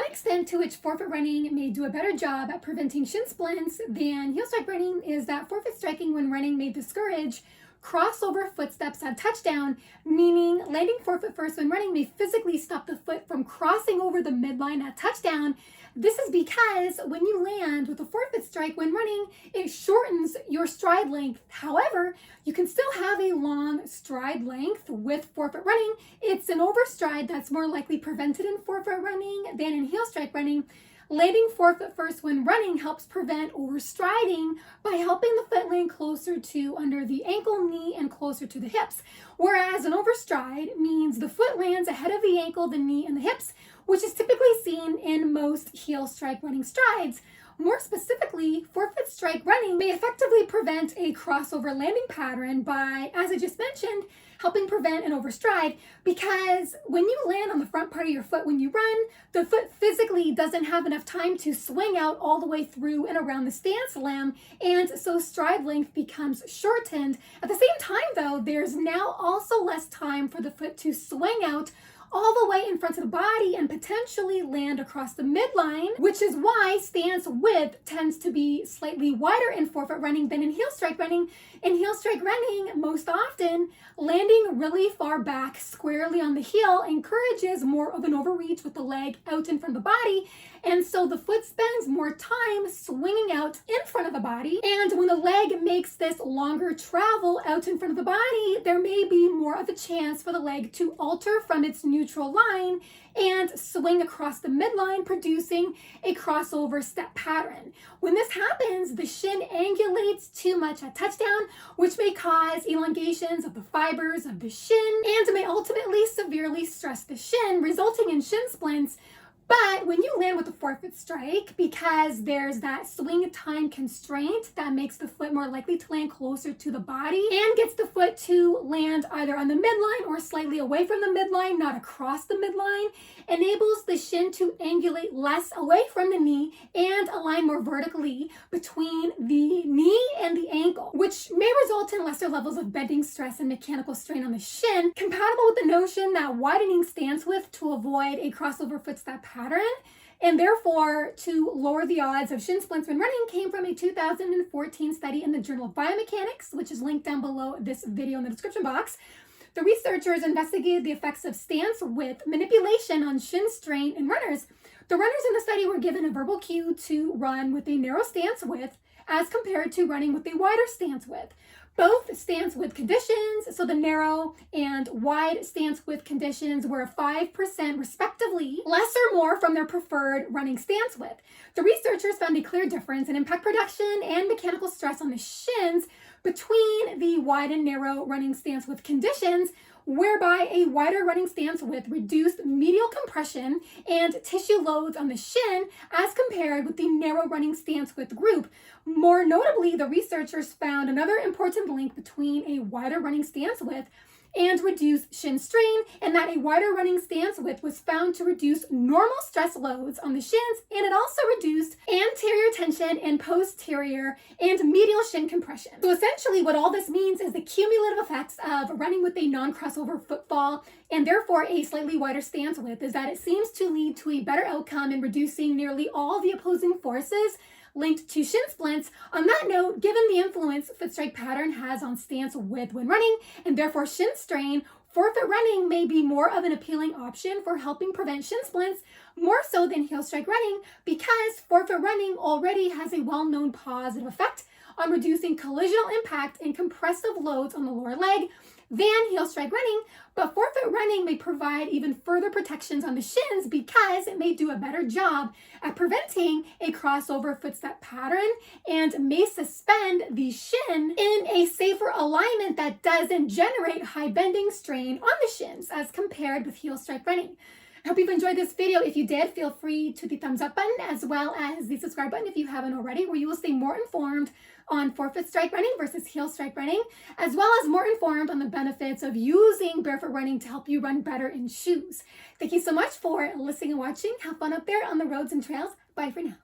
extent to which forefoot running may do a better job at preventing shin splints than heel strike running is that forefoot striking when running may discourage crossover footsteps at touchdown, meaning landing forefoot first when running may physically stop the foot from crossing over the midline at touchdown. This is because when you land with a forefoot strike when running, it shortens your stride length. However, you can still have a long stride length with forefoot running. It's an overstride that's more likely prevented in forefoot running than in heel strike running. Landing forefoot first when running helps prevent overstriding by helping the foot land closer to under the ankle, knee, and closer to the hips. Whereas an overstride means the foot lands ahead of the ankle, the knee, and the hips, which is typically seen in most heel strike running strides. More specifically, forefoot strike running may effectively prevent a crossover landing pattern by, as I just mentioned, helping prevent an overstride, because when you land on the front part of your foot when you run, the foot physically doesn't have enough time to swing out all the way through and around the stance limb, and so stride length becomes shortened. At the same time though, there's now also less time for the foot to swing out all the way in front of the body and potentially land across the midline, which is why stance width tends to be slightly wider in forefoot running than in heel strike running. In heel strike running, most often, landing really far back squarely on the heel encourages more of an overreach with the leg out in front of the body, and so the foot spends more time swinging out in front of the body, and when the leg makes this longer travel out in front of the body, there may be more of a chance for the leg to alter from its neutral line and swing across the midline, producing a crossover step pattern. When this happens, the shin angulates too much at touchdown, which may cause elongations of the fibers of the shin and may ultimately severely stress the shin, resulting in shin splints. But when you land with a forefoot strike, because there's that swing time constraint that makes the foot more likely to land closer to the body and gets the foot to land either on the midline or slightly away from the midline, not across the midline, enables the shin to angulate less away from the knee and align more vertically between the knee and the ankle, which may result in lesser levels of bending stress and mechanical strain on the shin, compatible with the notion that widening stance width to avoid a crossover footstep pattern and therefore to lower the odds of shin splints when running came from a 2014 study in the Journal of Biomechanics, which is linked down below this video in the description box. The researchers investigated the effects of stance width manipulation on shin strain in runners. The runners in the study were given a verbal cue to run with a narrow stance width as compared to running with a wider stance width. Both stance width conditions, so the narrow and wide stance width conditions, were 5% respectively, less or more from their preferred running stance width. The researchers found a clear difference in impact production and mechanical stress on the shins between the wide and narrow running stance width conditions, whereby a wider running stance width reduced medial compression and tissue loads on the shin as compared with the narrow running stance width group. More notably, the researchers found another important link between a wider running stance width and reduced shin strain, and that a wider running stance width was found to reduce normal stress loads on the shins, and it also reduced anterior tension and posterior and medial shin compression. So essentially what all this means is the cumulative effects of running with a non-crossover footfall and therefore a slightly wider stance width is that it seems to lead to a better outcome in reducing nearly all the opposing forces linked to shin splints. On that note, given the influence foot strike pattern has on stance width when running and therefore shin strain, forefoot running may be more of an appealing option for helping prevent shin splints, more so than heel strike running, because forefoot running already has a well-known positive effect on reducing collisional impact and compressive loads on the lower leg than heel strike running, but forefoot running may provide even further protections on the shins because it may do a better job at preventing a crossover footstep pattern and may suspend the shin in a safer alignment that doesn't generate high bending strain on the shins as compared with heel strike running. I hope you've enjoyed this video. If you did, feel free to the thumbs up button as well as the subscribe button if you haven't already, where you will stay more informed on forefoot strike running versus heel strike running, as well as more informed on the benefits of using barefoot running to help you run better in shoes. Thank you so much for listening and watching. Have fun up there on the roads and trails. Bye for now.